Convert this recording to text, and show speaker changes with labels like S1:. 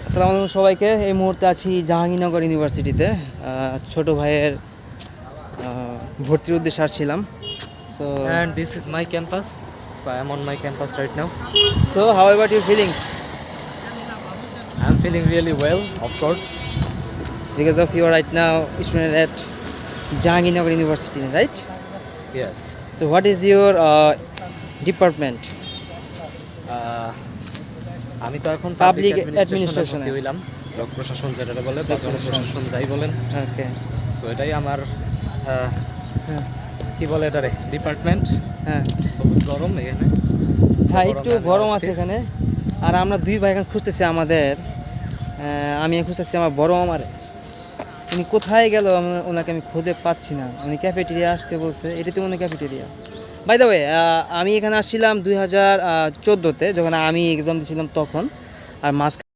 S1: আসসালামু আলাইকুম সবাইকে। এই মুহূর্তে আছি জাহাঙ্গীরনগর ইউনিভার্সিটিতে। ছোট ভাইয়ের ভর্তির উদ্দেশ্যে আসছিলাম। So
S2: And this is my campus. So I am on my campus right now.
S1: How about your feelings?
S2: I'm feeling really well, of course.
S1: Because of you are right now student at Jahangirnagar university, right?
S2: Yes.
S1: So what is your department?
S2: আমি তো এখন
S1: Public
S2: public
S1: administration
S2: অ্যাডমিনিস্ট্রেশনে
S1: এ।
S2: হইলাম। লোক প্রশাসন যেটা বলে বা জনপ্রশাসন যাই বলেন।
S1: ওকে।
S2: সো এটাই আমার
S1: হ্যাঁ
S2: কি বলে এটারে ডিপার্টমেন্ট।
S1: হ্যাঁ
S2: বহুত গরম এখানে। So
S1: হ্যাঁ, একটু
S2: গরমে আমি
S1: গরম আছে
S2: অস্থির।
S1: এখানে। আর আমরা দুই ভাই এখন খুঁজতেছি আমাদের আমি খুঁজতেছি আমার বড় মামারে। উনি কোথায় গেল? ওনাকে আমি খুঁজে পাচ্ছি না। উনি ক্যাফেটেরিয়া আসতে বলছে, এটাতে মনে ক্যাফেটেরিয়া। বাই দ্য ওয়ে, আমি এখানে আসছিলাম 2014-তে, যখন আমি এক্সাম দিয়েছিলাম তখন। আর মাঝখানে